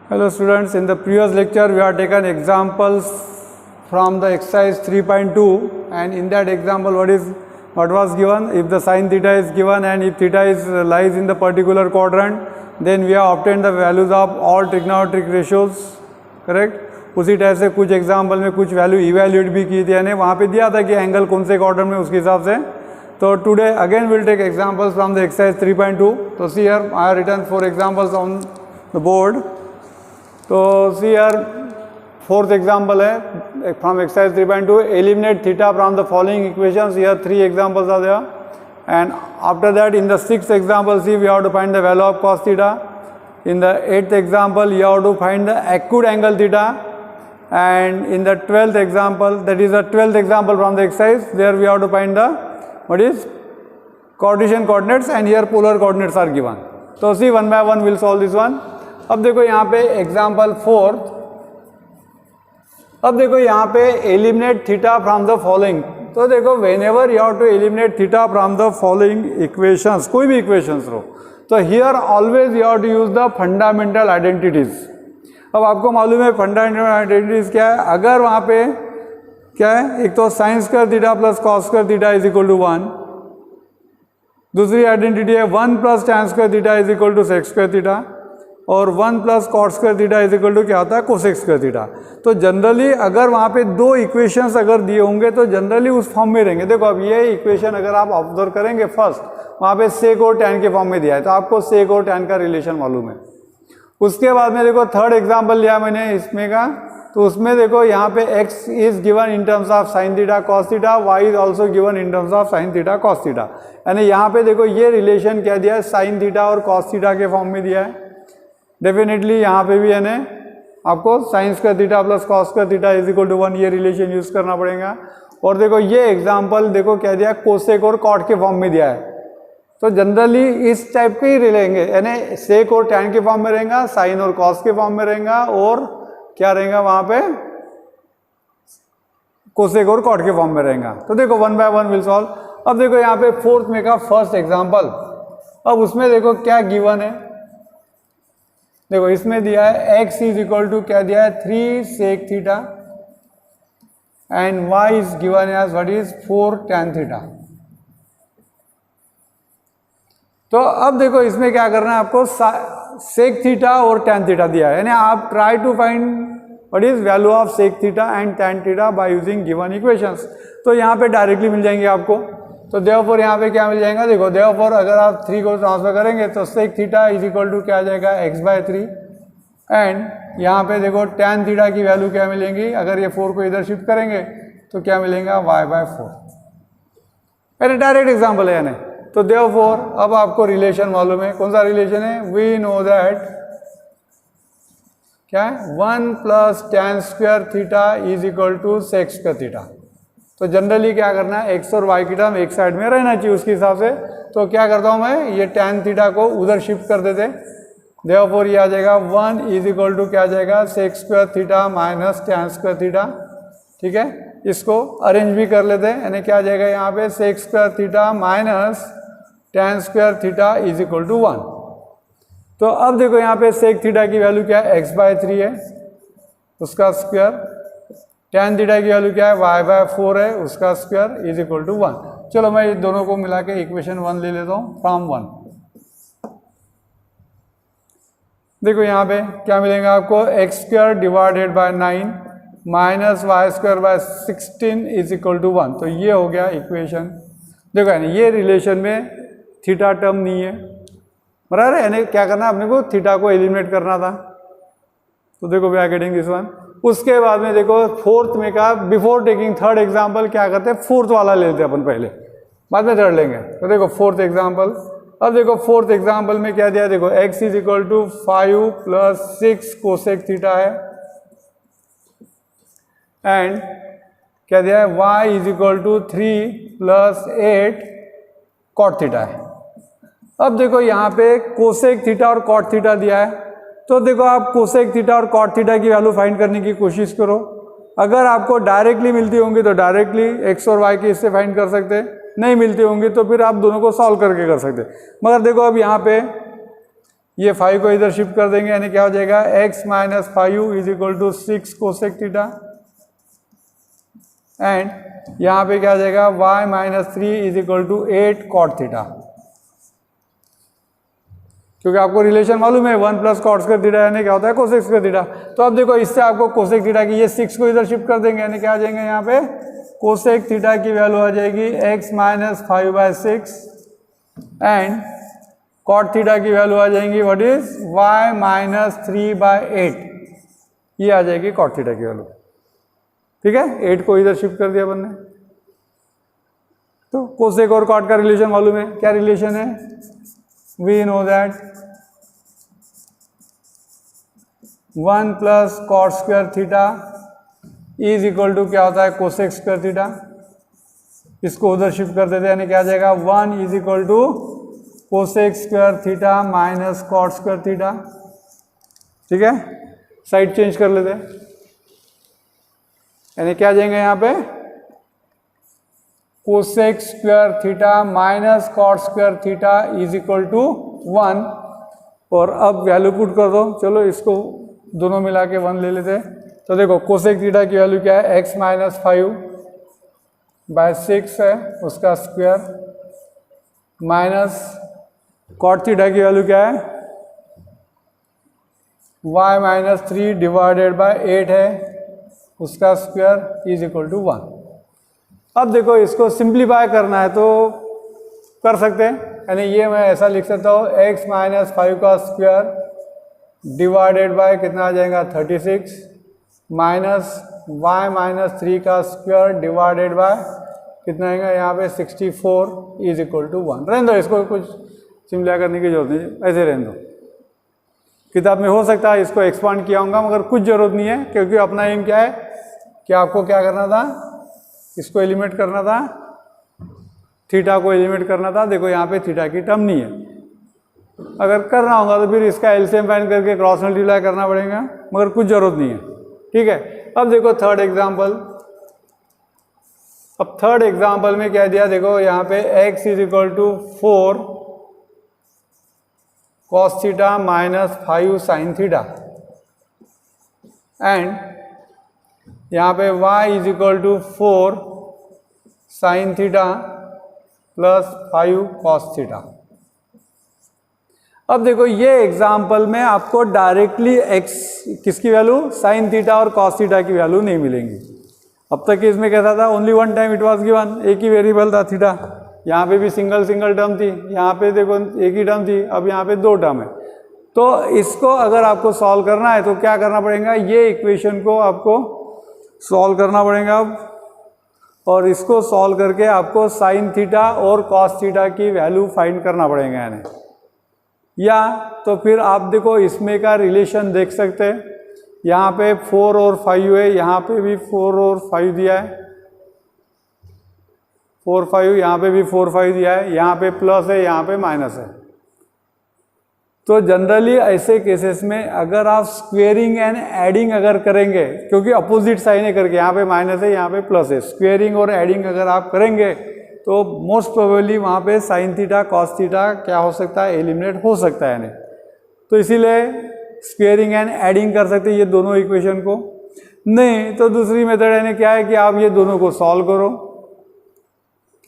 Hello students, in the previous lecture we have taken examples from the exercise 3.2 and in that example what was given, if the sin theta is given and if theta lies in the particular quadrant, then we have obtained the values of all trigonometric ratios, correct? उसी type से कुछ example में कुछ value evaluate भी की थी, यानी वहाँ पे दिया था कि एंगल कौन से क्वाड्रेंट में उसके हिसाब से. तो today again will take examples from the exercise 3.2. तो see here I have written 4 examples on the board. तो सी हियर फोर्थ एग्जाम्पल है from exercise 3.2. Eliminate theta from the following equations. Here 3 examples are there and after that in the 6th example see we have to find the value of cos theta. In the 8th example you have to find the acute angle theta, and in the 12th example, that is the 12th example from the exercise, there we have to find the what is Cartesian coordinates and here polar coordinates are given. So see one by one we'll solve this one. अब देखो यहाँ पे example 4. अब देखो यहाँ पे eliminate theta from the following. तो देखो whenever you have to eliminate theta from the following equations, कोई भी इक्वेशंस लो, तो here always you have to use the fundamental identities. अब आपको मालूम है फंडामेंटल आइडेंटिटीज क्या है. अगर वहाँ पे क्या है, एक तो sine square theta plus cos square theta is equal to 1. दूसरी आइडेंटिटी है 1 plus tan square theta is equal to sec square theta, और 1 plus cot square theta is equal to क्या होता है, कोसेक स्क्वायर थीटा. तो generally अगर वहाँ पे दो इक्वेशंस अगर दिए होंगे तो जनरली उस फॉर्म में रहेंगे. देखो अब ये इक्वेशन अगर आप ऑब्जर्व करेंगे फर्स्ट, वहाँ पे सेक और टैन के फॉर्म में दिया है, तो आपको सेक और टैन का रिलेशन मालूम है. उसके बाद में देखो थर्ड एग्जाम्पल लिया मैंने इसमें का, तो उसमें देखो यहाँ पे x is given in terms of sine theta cos theta, y is also given in terms of sine theta cos theta. यानी यहाँ पे देखो ये रिलेशन क्या दिया है, साइन थीटा और कॉस थीटा के फॉर्म में दिया है. डेफिनेटली यहाँ पे भी यानी आपको sine square theta plus cos square theta is equal to 1 ये रिलेशन यूज करना पड़ेगा. और देखो ये एग्जाम्पल देखो क्या दिया है, कोसेक और कॉट के फॉर्म में दिया है. तो जनरली इस टाइप के ही रहेंगे, यानी सेक और टैन के फॉर्म में रहेगा, साइन और कॉस के फॉर्म में रहेगा, और क्या रहेगा वहां पे कोसेक और कॉट के फॉर्म में रहेगा. तो देखो one by one will solve. अब देखो यहाँ पे फोर्थ में का फर्स्ट एग्जाम्पल. अब उसमें देखो क्या गिवन है, देखो इसमें दिया है x इज इक्वल टू क्या दिया है 3 sec theta and y is given as what is 4 tan theta. तो अब देखो इसमें क्या करना है आपको, सेक थीटा और टैन थीटा दिया है, यानी आप try to find what is value of sec theta and tan theta by using given equations. तो यहाँ पे डायरेक्टली मिल जाएंगे आपको. तो देयरफॉर यहाँ पे क्या मिल जाएगा, देखो देयरफॉर अगर आप 3 को ट्रांसफर करेंगे तो sec theta is equal to क्या आ जाएगा x/3, एंड यहाँ पे देखो टैन थीटा की वैल्यू क्या मिलेंगी, अगर ये 4 को इधर शिफ्ट करेंगे तो क्या मिलेगा y/4. यानी डायरेक्ट एग्जाम्पल है यानी. तो देयरफॉर अब आपको रिलेशन मालूम है, कौन सा रिलेशन है, वी नो दैट क्या है 1 plus tan square theta is equal to sec square theta. तो जनरली क्या करना है, x और y की टर्म एक साइड में रहना चाहिए उसके हिसाब से. तो क्या करता हूँ मैं, ये टैन थीटा को उधर शिफ्ट कर देते. देयरफॉर ये आ जाएगा 1 इज इक्वल टू क्या आ जाएगा sec square theta minus tan square theta. ठीक है, इसको अरेंज भी कर लेते हैं, यानी क्या आ जाएगा यहाँ पे sec square theta minus tan square theta is equal to 1. तो अब देखो यहाँ पे सेक थीटा की वैल्यू क्या है, x/3 है उसका स्क्वायर, टैन थीटा की वैल्यू क्या है, y/4 है उसका स्क्वायर इज इक्वल टू 1. चलो मैं इन दोनों को मिला के इक्वेशन 1 ले लेता हूँ फ्रॉम 1. देखो यहाँ पे क्या मिलेगा आपको, x² divided by 9 minus y² 16 is equal to 1. तो ये हो गया इक्वेशन. देखो यानी ये रिलेशन में थीटा टर्म नहीं है, बराबर है, यानी क्या करना अपने को, थीटा को एलिमिनेट करना था. तो देखो we are getting this one. उसके बाद में देखो फोर्थ में का, बिफोर टेकिंग थर्ड एग्जाम्पल क्या करते हैं, फोर्थ वाला ले लेते हैं अपन पहले, बाद में थर्ड लेंगे. तो देखो फोर्थ एग्जाम्पल. अब देखो फोर्थ एग्जाम्पल में क्या दिया, देखो x is equal to 5 plus 6 cosec theta है, एंड क्या दिया है y is equal to 3 plus 8 cot theta है. अब देखो यहाँ पे कोसेक थीटा और कॉट थीटा दिया है. तो देखो आप कोसेक थीटा और कॉट थीटा की वैल्यू फाइंड करने की कोशिश करो. अगर आपको डायरेक्टली मिलती होंगी तो डायरेक्टली x और y के इससे फाइंड कर सकते, नहीं मिलती होंगी तो फिर आप दोनों को सॉल्व करके कर सकते. मगर देखो अब यहाँ पे ये 5 को इधर शिफ्ट कर देंगे, यानी क्या हो जाएगा x minus 5 is equal to 6 cosec theta, and यहाँ पे क्या हो जाएगा y minus 3 is equal to 8 cot theta, क्योंकि आपको रिलेशन मालूम है 1 प्लस कॉट स्क्वायर थीटा यानी क्या होता है कोसेक स्क्वायर थीटा। तो अब देखो इससे आपको कोसेक थीटा की ये 6 को इधर शिफ्ट कर देंगे, यानी क्या आ जाएंगे यहाँ पे कोसेक थीटा की वैल्यू आ जाएगी x minus 5/6 and cot theta की वैल्यू आ जाएंगी व्हाट इज y माइनस 3/8, ये आ जाएगी कॉट थीटा की वैल्यू। ठीक है, 8 को इधर शिफ्ट कर दिया अपन ने। तो कोसेक और कॉट का रिलेशन मालूम है, क्या रिलेशन है, we know that 1 plus cot square theta is equal to क्या होता है कोसेक स्क्वायर थीटा। इसको उधर शिफ्ट कर देते हैं, यानी क्या आ जाएगा 1 is equal to cosec square theta minus cot square theta. ठीक है, साइड चेंज कर लेते हैं, यानी क्या आ जाएंगे यहाँ पे cosec square theta minus cot square theta is equal to 1, और अब वैल्यू पुट कर दो। चलो इसको दोनों मिला के 1 ले लेते हैं। तो देखो कोसेक थीटा की वैल्यू क्या है x माइनस 5/6 है उसका स्क्वायर, माइनस कॉट थीटा की वैल्यू क्या है y माइनस 3 डिवाइडेड बाय 8 है उसका स्क्वायर इज इक्वल टू 1। अब देखो इसको सिंप्लीफाई करना है तो कर सकते हैं, यानी ये मैं ऐसा लिख सकता हूँ x माइनस 5 का स्क्वायर डिवाइडेड बाय कितना आ जाएगा 36 माइनस y माइनस 3 का स्क्वायर डिवाइडेड बाय कितना आएगा यहाँ पे 64 इज इक्वल टू 1। रहने दो, इसको कुछ सिंप्लीफाई करने की जरूरत नहीं, ऐसे रहने दो। किताब में हो सकता है इसको एक्सपांड किया होगा, मगर कुछ जरूरत नहीं है, क्योंकि अपना एम क्या है कि आपको क्या करना था, इसको एलिमिनेट करना था, थीटा को एलिमिनेट करना था। देखो यहाँ पे थीटा की टर्म नहीं है, अगर करना होगा तो फिर इसका एलसीएम फाइंड करके क्रॉस मल्टीप्लाई करना पड़ेगा, मगर कुछ जरूरत नहीं है। ठीक है, अब देखो थर्ड एग्जाम्पल। अब थर्ड एग्जाम्पल में क्या दिया, देखो यहाँ पे x is equal to 4 cos theta minus 5 sine theta, and यहाँ पे y is equal to 4 sine theta plus 5 cos theta. अब देखो ये एग्जाम्पल में आपको डायरेक्टली x किसकी वैल्यू साइन थीटा और कॉस थीटा की वैल्यू नहीं मिलेंगी। अब तक इसमें कैसा था, only one time it was given, एक ही वेरिएबल था थीटा, यहाँ पे भी सिंगल टर्म थी, यहाँ पे देखो एक ही टर्म थी, अब यहाँ पे 2 टर्म है। तो इसको अगर आपको सॉल्व करना है तो क्या करना पड़ेगा, ये इक्वेशन को आपको सॉल्व करना पड़ेगा अब, और इसको सॉल्व करके आपको साइन थीटा और कॉस थीटा की वैल्यू फाइंड करना पड़ेगा। यानी या तो फिर आप देखो इसमें का रिलेशन देख सकते हैं, यहाँ पे 4 और 5 है, यहाँ पे भी 4 और 5 दिया है, 4 5, यहाँ पे भी 4 5 दिया है, यहाँ पे प्लस है, यहाँ पे माइनस है। तो जनरली ऐसे केसेस में अगर आप स्क्वेयरिंग एंड एडिंग अगर करेंगे, क्योंकि अपोजिट साइन है करके, यहाँ पे माइनस है, यहाँ पे प्लस है, स्क्वेयरिंग और एडिंग अगर आप करेंगे तो मोस्ट प्रोबेबली वहाँ पे साइन थीटा कॉस थीटा क्या हो सकता है, एलिमिनेट हो सकता है। नहीं तो इसीलिए स्क्वेयरिंग एंड एडिंग कर सकते हैं ये दोनों इक्वेशन को, नहीं तो दूसरी मेथड यानी क्या है कि आप ये दोनों को सॉल्व करो।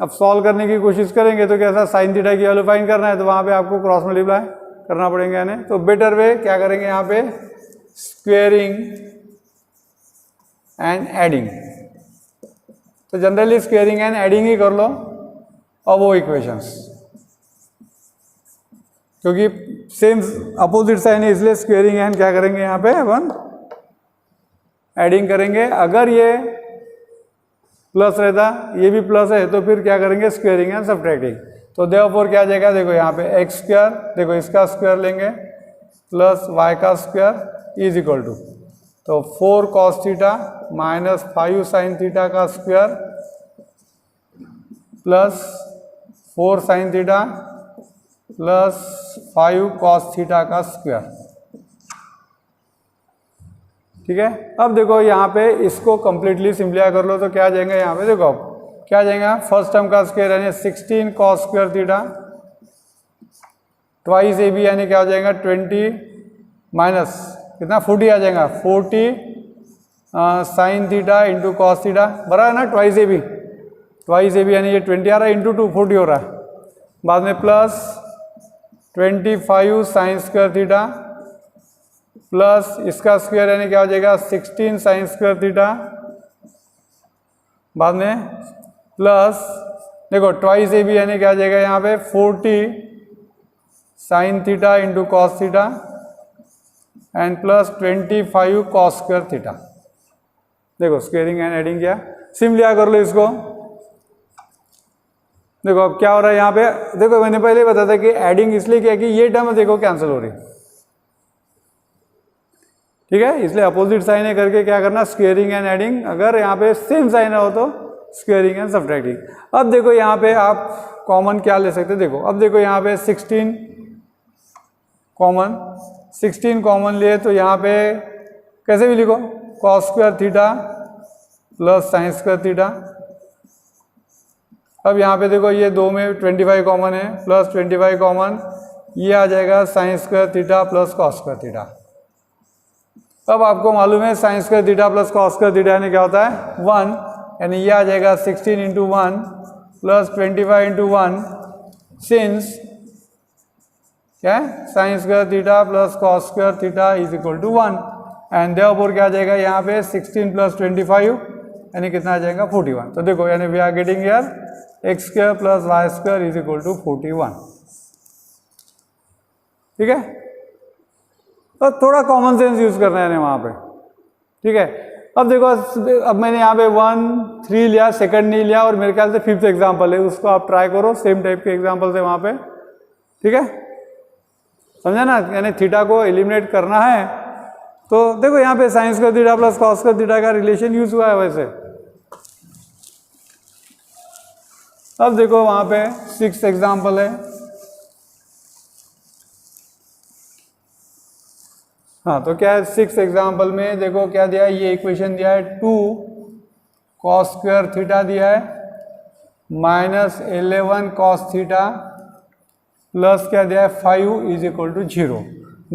अब सॉल्व करने की कोशिश करेंगे तो कैसा, साइन थीटा की वैल्यू फाइंड करना है तो वहाँ पे आपको क्रॉस मल्टीप्लाई करना पड़ेगा। यानी तो बेटर वे क्या करेंगे, यहाँ पे स्क्वेयरिंग एंड एडिंग, तो जनरली स्क्वेयरिंग एंड एडिंग ही कर लो अब वो इक्वेशंस, क्योंकि सेम अपोजिट साइन है इसलिए स्क्वेयरिंग एंड क्या करेंगे, यहाँ पे अपन एडिंग करेंगे। अगर ये प्लस रहता, ये भी प्लस है, तो फिर क्या करेंगे स्क्वेयरिंग एंड सब्ट्रैक्टिंग। तो देयरफॉर क्या आ जाएगा, देखो यहाँ पे एक्स स्क्वायर, देखो इसका स्क्वायर लेंगे प्लस वाई का स्क्वायर इज इक्वल टू, तो 4 cos theta minus 5 sine theta का square plus 4 sine theta plus 5 cos theta का स्क्वायर। ठीक है, अब देखो यहाँ पे इसको कंप्लीटली सिंप्लीफाई कर लो तो क्या आ जाएगा, यहाँ पे देखो अब क्या आ जाएगा, फर्स्ट टर्म का स्क्वायर यानी 16 cos square theta twice a b यानी क्या हो जाएगा 20 माइनस कितना 40 आ जाएगा 40 sine theta into cos theta बराबर है ना। ट्वाइस ए बी यानी ये 20 आ रहा है इंटू 2 40 हो रहा है। बाद में plus 25 sign square theta plus इसका स्क्वायर यानी क्या हो जाएगा 16 साइन स्क्वायर थीटा। बाद में प्लस देखो ट्वाइस ए बी यानी क्या हो जाएगा यहाँ पे 40 sine theta into cos theta and plus 25 cos square theta. देखो स्क्वेयरिंग एंड एडिंग किया, सिम्पली कर लो इसको। देखो अब क्या हो रहा है यहाँ पे, देखो मैंने पहले बताया था कि एडिंग इसलिए किया कि ये टर्म देखो कैंसिल हो रही, ठीक है, इसलिए अपोजिट साइन है करके क्या करना स्क्वेयरिंग एंड एडिंग। अगर यहाँ पे सेम साइन हो तो स्क्वेयरिंग एंड सब्ट्रैक्टिंग। अब देखो यहाँ पे आप कॉमन क्या ले सकते, देखो अब देखो यहाँ पे 16 कॉमन लिए तो यहाँ पे कैसे भी लिखो cos square theta plus sign square theta. अब यहाँ पे देखो ये दो में 25 कॉमन है, प्लस 25 कॉमन, ये आ जाएगा sign square theta plus cos square theta. अब आपको मालूम है sine square theta plus cos square theta यानी क्या होता है 1, यानी ये आ जाएगा 16 इंटू 1 प्लस 25 इंटू 1 सिंस क्या है sine square theta plus cos square theta is equal to 1 and therefore क्या आ जाएगा यहाँ पे 16 प्लस 25 यानी कितना आ जाएगा 41। तो देखो यानी we are getting here x square plus y square is equal to 41, ठीक है। तो थोड़ा कॉमन सेंस यूज करना है वहाँ पे, ठीक है। अब देखो अब मैंने यहाँ पे 1 3 लिया, सेकंड नहीं लिया और मेरे ख्याल से 5th एग्जांपल है, उसको आप ट्राई करो, सेम टाइप के एग्जांपल है वहाँ पे, ठीक है, समझा ना। यानी थीटा को एलिमिनेट करना है तो देखो यहाँ पे sign square theta plus cos square theta का रिलेशन यूज हुआ है वैसे। अब देखो वहाँ पे 6th एग्जांपल है, हाँ तो क्या है 6th एग्जांपल में देखो क्या दिया है, ये इक्वेशन दिया है 2 कॉस स्क्वायर थीटा दिया है माइनस 11 कॉस थीटा प्लस क्या दिया है 5 is equal to 0।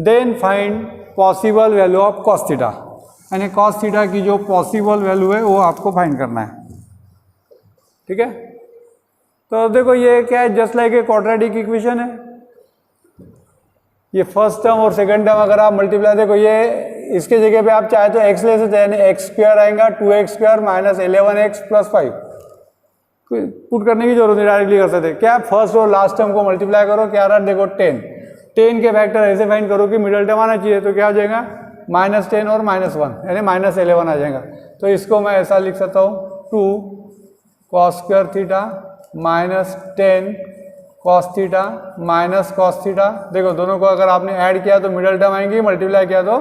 Then find possible value of cos theta, यानी कॉस थीटा की जो पॉसिबल वैल्यू है वो आपको फाइंड करना है, ठीक है। तो देखो ये क्या है just like a quadratic equation है, ये फर्स्ट टर्म और सेकंड टर्म अगर आप मल्टीप्लाई, देखो ये इसके जगह पे आप चाहे तो x ले सकते हैं, यानी एक्स स्क्वायर आएगा 2x square minus 11x plus 5, put करने की जरूरत नहीं, डायरेक्टली कर सकते। क्या फर्स्ट और लास्ट टर्म को मल्टीप्लाई करो, क्या आ रहा है देखो 10 के फैक्टर ऐसे फाइंड करो कि मिडल टर्म आना चाहिए, तो क्या हो जाएगा -10 और -1 यानी -11 आ जाएगा। तो इसको मैं ऐसा लिख सकता हूँ 2 cos square theta minus 10 cos theta minus cos theta. देखो दोनों को अगर आपने ऐड किया तो मिडल टर्म आएंगी, मल्टीप्लाई किया तो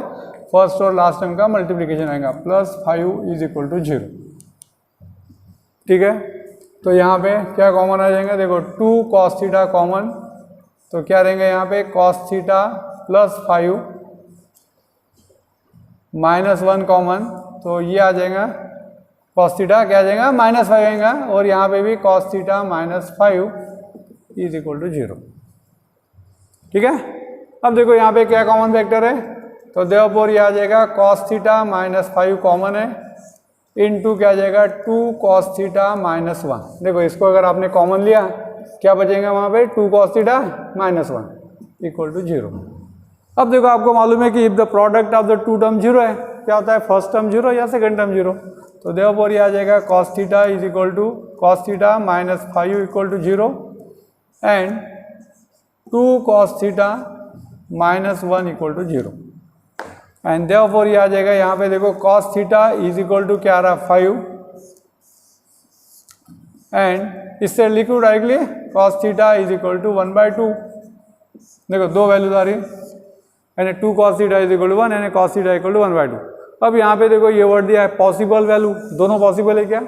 फर्स्ट और लास्ट टर्म का मल्टीप्लिकेशन आएगा, प्लस 5 इज इक्वल टू 0, ठीक है। तो यहाँ पे क्या कॉमन आ जाएगा, देखो 2 कॉस थीटा कॉमन, तो क्या रहेंगे यहाँ पे cos theta plus 5 minus 1 common, तो ये आ जाएगा कॉस थीटा क्या आ जाएगा -5 आएगा, और यहाँ पे भी cos theta -5 is equal to 0, ठीक है। अब देखो यहाँ पे क्या कॉमन फैक्टर है, तो देयरफॉर ये आ जाएगा कॉस थीटा -5 कॉमन है इनटू क्या आ जाएगा 2 कॉस थीटा -1। देखो इसको अगर आपने कॉमन लिया क्या बचेगा वहाँ पे 2 कॉस थीटा -1 इक्वल टू 0। अब देखो आपको मालूम है कि if the product of the two term 0 है, क्या होता है फर्स्ट टर्म 0 या सेकंड टर्म 0, तो देयरफॉर ये आ जाएगा cos theta is equal to cos theta -5 equal to 0 and 2 cos theta -1 equal to 0 and therefore ये आ जाएगा यहाँ पे देखो cos theta is equal to क्या आ रहा 5 एंड इससे लिखो directly cos theta is equal to 1/2। देखो दो वैल्यूज आ रही यानी 2 cos theta is equal to 1 यानी cos थीटा इक्वल टू 1/2। अब यहाँ पे देखो ये वर्ड दिया है पॉसिबल वैल्यू, दोनों पॉसिबल है क्या,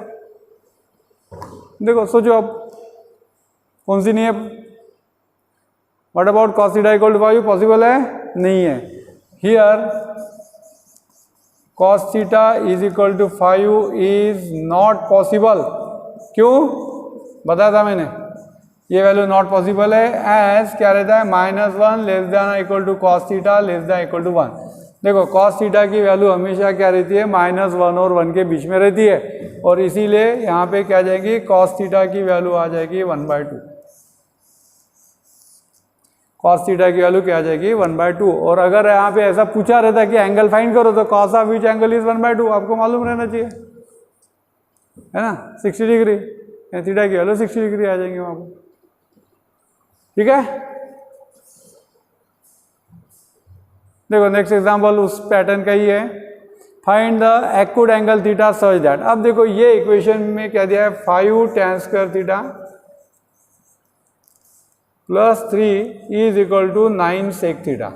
देखो सोचो अब कौन सी नहीं है, what about cos theta equal to 5 possible है, नहीं है। Here cos theta is equal to 5 is not possible, क्यों बताया था मैंने, ये वैल्यू नॉट पॉसिबल है। एज क्या रहता है -1 less than equal to cos theta less than equal to 1। देखो कॉस थीटा की वैल्यू हमेशा क्या रहती है -1 और 1 के बीच में रहती है, और इसीलिए यहाँ पे क्या जाएगी कॉस थीटा की वैल्यू आ जाएगी 1/2। कॉस थीटा की वैल्यू क्या आ जाएगी 1/2। और अगर यहाँ पे ऐसा पूछा रहता कि एंगल फाइंड करो तो cos of which angle is 1/2 आपको मालूम रहना चाहिए, है ना, 60 डिग्री। थीटा की वैल्यू 60 डिग्री आ जाएंगे वहाँ पर। ठीक है, देखो नेक्स्ट एग्जांपल उस पैटर्न का ही है। Find the acute angle theta such that. अब देखो ये इक्वेशन में क्या दिया है 5 tan square theta plus 3 is equal to 9 sec theta.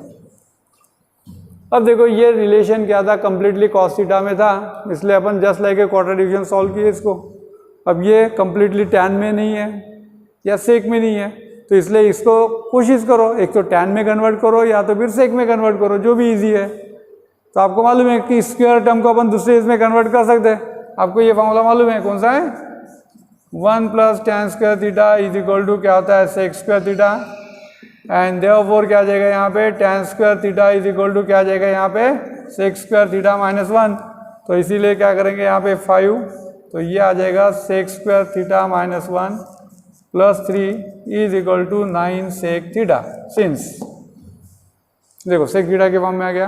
अब देखो ये रिलेशन क्या था, कंप्लीटली कॉस थीटा में था, इसलिए अपन just like a quadratic division solve किए इसको। अब ये कंप्लीटली टैन में नहीं है या सेक में नहीं है, तो इसलिए इसको कोशिश करो, एक तो टैन में कन्वर्ट करो या तो फिर सेक में कन्वर्ट करो, जो भी इजी है। तो आपको मालूम है कि स्क्वायर टर्म को अपन दूसरे इसमें कन्वर्ट कर सकते हैं। आपको ये फॉर्मूला मालूम है, कौन सा है 1 + tan square theta is equal to क्या होता है sec square theta. And therefore क्या आ जाएगा यहाँ पे tan square theta is equal to क्या आ जाएगा यहाँ पे सेक स्क्वायर थीटा -1। तो इसीलिए क्या करेंगे यहाँ पे 5, तो ये आ जाएगा sec square theta -1 plus 3 is equal to 9 sec theta. Since देखो सेक थीटा के फॉर्म में आ गया।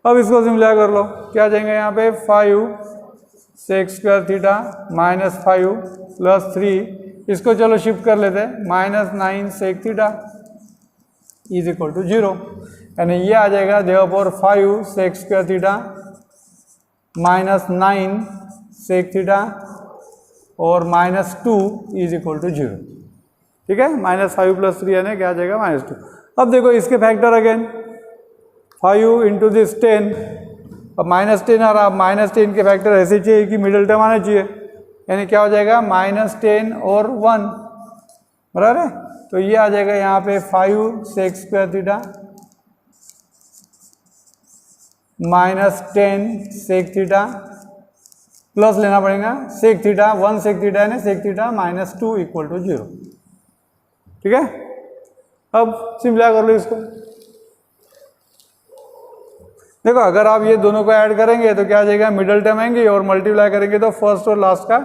अब इसको सिम्प्लीफाई कर लो, क्या जाएंगे यहाँ पे 5 सेक स्क्वायर थीटा -5 प्लस 3, इसको चलो शिफ्ट कर लेते हैं -9 sec theta is equal to 0। यानी ये आ जाएगा therefore 5 sec square theta -9 sec theta और -2 इज इक्वल टू 0। ठीक है, -5 + 3 यानी क्या आ जाएगा -2। अब देखो इसके फैक्टर अगेन 5 इंटू दिस 10, अब -10 आ रहा, -10 के फैक्टर ऐसे चाहिए कि मिडिल टर्म आना चाहिए, यानी क्या हो जाएगा -10 और 1 बराबर है। तो ये आ जाएगा यहाँ पे 5 sec square theta -10 sec theta plus लेना पड़ेगा सेक थीटा 1 सेक थीटा यानी सेक थीटा -2 इक्वल टू 0। ठीक है, अब सिम्प्लीफाई कर लो इसको। देखो अगर आप ये दोनों को ऐड करेंगे तो क्या आ जाएगा मिडिल टर्म आएंगे, और मल्टीप्लाई करेंगे तो फर्स्ट और लास्ट का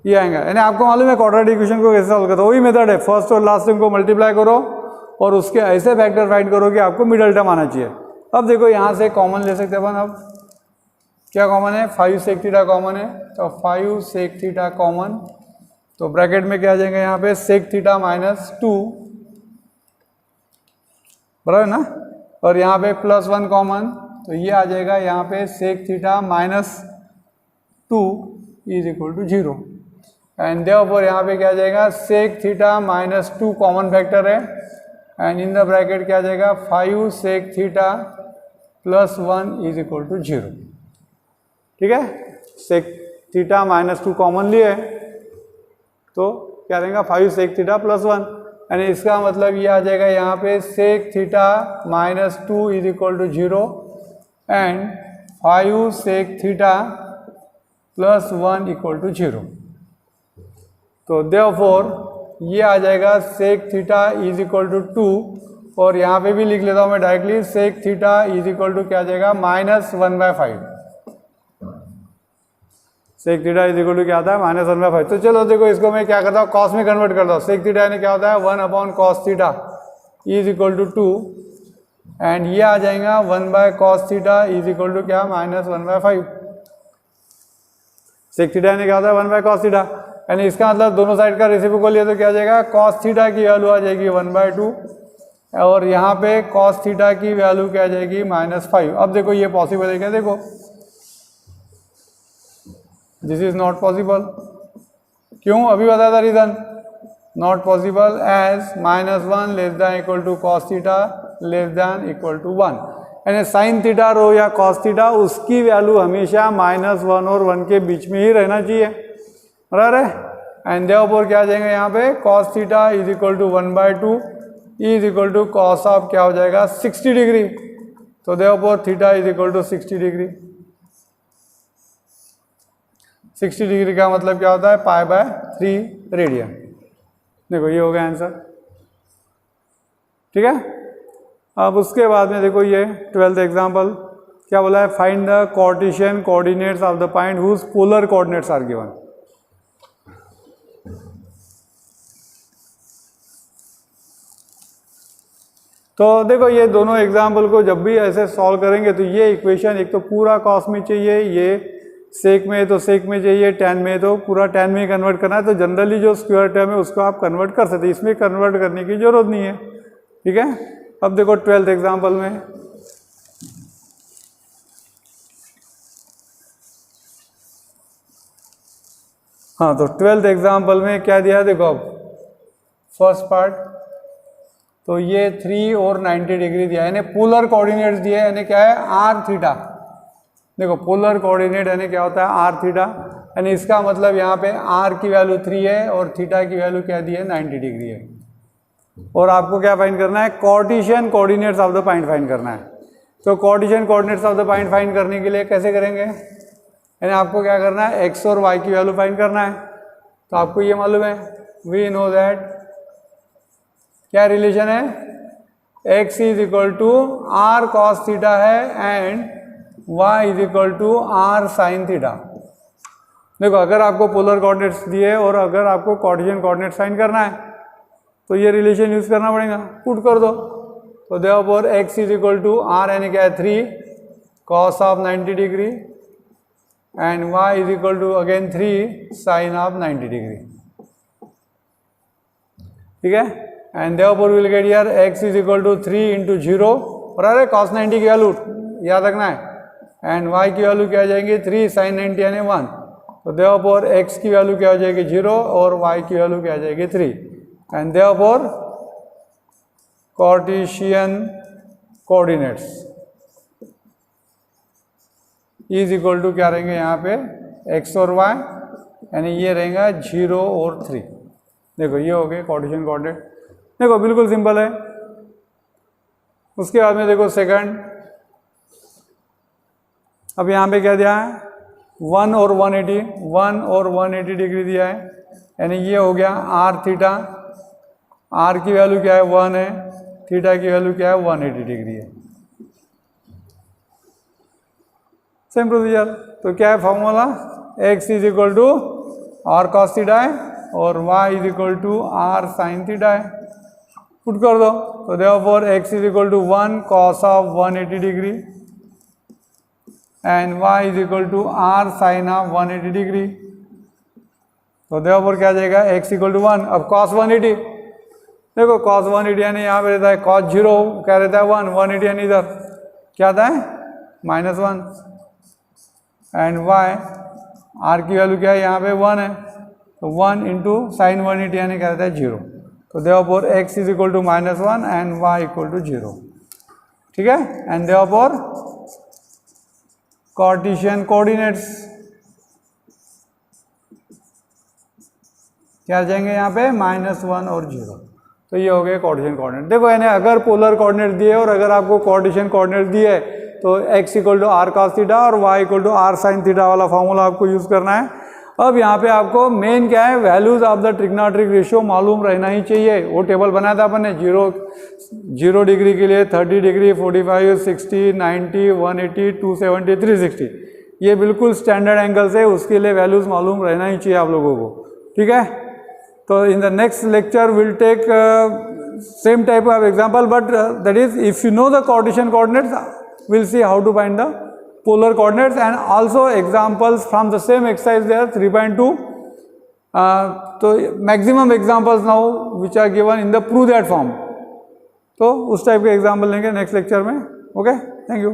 ये आएगा। यानी आपको मालूम है क्वाड्रेटिक इक्वेशन को कैसे सॉल्व करते हो, वही मेथड है, फर्स्ट और लास्ट टर्म को मल्टीप्लाई करो और उसके ऐसे फैक्टर फाइंड करो कि आपको मिडिल टर्म आना चाहिए। अब देखो यहाँ से कॉमन ले सकते हैं अपन। अब क्या कॉमन है 5 सेक थीटा कॉमन है, तो 5 सेक थीटा कॉमन, तो ब्रैकेट में क्या आ जाएगा यहाँ पे सेक थीटा -2 बराबर ना, और यहाँ पे +1 कॉमन, तो ये आ जाएगा यहाँ पे sec theta -2 is equal to 0। And therefore यहाँ पे क्या आ जाएगा सेक थीटा -2 कॉमन फैक्टर है, एंड इन द ब्रैकेट क्या आ जाएगा 5 sec theta +1 is equal to 0। ठीक है, सेक थीटा -2 कॉमन लिए तो क्या रहेगा 5 सेक थीटा +1, यानी इसका मतलब ये आ जाएगा यहाँ पे sec theta -2 is equal to 0 and 5 sec theta +1 equal to 0। तो देयरफॉर ये आ जाएगा sec theta is equal to 2, और यहाँ पे भी लिख लेता हूँ मैं directly sec theta is equal to क्या आ जाएगा -1/5। Sec theta is equal to क्या आता है -1/5। तो चलो देखो इसको मैं क्या करता हूँ कॉस में कन्वर्ट करता हूँ। सेक थीटा यानी क्या होता है 1/cos theta is equal to 2, and ये आ जाएगा 1/cos theta is equal to क्या -1/5। सेक थीटा यानी क्या होता है 1/cos थीटा, यानी इसका मतलब दोनों साइड का रेसिप्रोकल लिया तो क्या आ जाएगा cos थीटा की वैल्यू आ जाएगी 1/2, और यहाँ पे cos थीटा की वैल्यू क्या आ जाएगी -5। अब देखो ये पॉसिबल है क्या, देखो दिस इज नॉट पॉसिबल। क्यों, अभी बता था reason, not possible as -1 less than equal to cos theta less than equal to 1, यानी साइन थीटा रो या cos थीटा उसकी वैल्यू हमेशा -1 और 1 के बीच में ही रहना चाहिए बराबर है। एंड देयरफॉर क्या आ जाएगा यहाँ पे cos theta is equal to 1/2 is equal to cos of क्या हो जाएगा 60 डिग्री, तो therefore theta is equal to 60 degree. 60 degree का मतलब क्या होता है π/3 रेडियन। देखो ये हो गया आंसर, ठीक है। अब उसके बाद में देखो ये 12th एग्जाम्पल क्या बोला है, find the Cartesian coordinates of the point whose polar coordinates are given. तो देखो ये दोनों एग्जाम्पल को जब भी ऐसे सॉल्व करेंगे तो ये इक्वेशन एक तो पूरा कॉस में चाहिए, ये सेक में तो सेक में चाहिए, टैन में तो पूरा टैन में कन्वर्ट करना है। तो जनरली जो स्क्वायर टर्म है उसको आप कन्वर्ट कर सकते हैं, इसमें कन्वर्ट करने की जरूरत नहीं है, ठीक है। अब देखो 12th एग्जाम्पल में हाँ, तो 12th एग्जाम्पल में क्या दिया है देखो। अब फर्स्ट पार्ट तो ये 3 और 90 डिग्री दिया है, यानी पोलर कोऑर्डिनेट्स दिए, यानी क्या है आर थीटा। देखो पोलर कोऑर्डिनेट यानी क्या होता है आर थीटा, यानी इसका मतलब यहाँ पे आर की वैल्यू 3 है और थीटा की वैल्यू क्या दी है 90 डिग्री है। और आपको क्या फाइंड करना है, Cartesian coordinates of the point find करना है। तो Cartesian coordinates of the point find करने के लिए कैसे करेंगे, यानी आपको क्या करना है एक्स और वाई की वैल्यू फाइंड करना है। तो आपको ये मालूम है, वी नो दैट क्या रिलेशन है, x is equal to are cos theta है and y is equal to are sine theta. देखो अगर आपको पोलर कोऑर्डिनेट्स दिए और अगर आपको कार्टेशियन कोऑर्डिनेट्स फाइंड करना है तो ये रिलेशन यूज करना पड़ेगा, पुट कर दो। तो therefore x is equal to r यानी क्या है 3 cos of 90 degree and y is equal to again 3 sine of 90 degree, ठीक है। And therefore will get here x is equal to 3 into 0 और अरे cos 90 की वैल्यू याद रखना है, एंड y की वैल्यू क्या आ जाएगी 3 साइन 90 यानी 1। तो देयरफॉर x की वैल्यू क्या हो जाएगी 0 और y की वैल्यू क्या आ जाएगी 3। And therefore Cartesian coordinates is equal to क्या रहेंगे यहाँ पे x और y, यानी ये रहेगा 0 और 3। देखो ये हो गए कार्टेशियन कोऑर्डिनेट। देखो बिल्कुल सिंपल है। उसके बाद में देखो सेकंड, अब यहाँ पे क्या दिया है 1 और 180 डिग्री दिया है, यानी ये हो गया आर थीटा, आर की वैल्यू क्या है 1 है, थीटा की वैल्यू क्या है 180 डिग्री है। Same procedure. तो क्या है formula, x is equal to are cos theta है और y is equal to are sine theta है, पुट कर दो। तो therefore x is equal to 1 cos of 180 degree and y is equal to are sine of 180 degree. तो therefore क्या आ जाएगा x इक्वल टू 1। अब cos 180, देखो cos 180 यानी यहाँ पे रहता है cos 0 क्या रहता है 1, 180 यानी इधर क्या आता है -1 एंड y r की वैल्यू क्या है यहाँ पे 1 है, तो 1 इंटू साइन 180 यानी क्या रहता है 0। तो therefore x is equal to -1 and y equal to 0, ठीक है। एंड देयरफॉर कार्टेशियन कोऑर्डिनेट्स क्या आ जाएंगे यहाँ पे -1 और 0। तो ये हो गए कार्टेशियन कोऑर्डिनेट। देखो यानी अगर पोलर कोऑर्डिनेट दिए और अगर आपको कार्टेशियन कोऑर्डिनेट दिए तो x equal to are cos theta और y equal to are sine theta वाला फॉर्मूला आपको यूज करना है। अब यहाँ पे आपको मेन क्या है, values of the trigonometric ratio मालूम रहना ही चाहिए। वो टेबल बनाया था अपन ने 0 डिग्री के लिए 30 डिग्री 45 60 90 180 270 360, ये बिल्कुल स्टैंडर्ड एंगल्स है, उसके लिए वैल्यूज मालूम रहना ही चाहिए आप लोगों को, ठीक है। तो in the next lecture will take same type of example, but that is if you know the Cartesian coordinates we'll see how to find the polar coordinates and also examples from the same exercise there 3.2. तो maximum examples now which are given in the prove that form, तो उस type के example लेंगे next lecture में। Okay, thank you.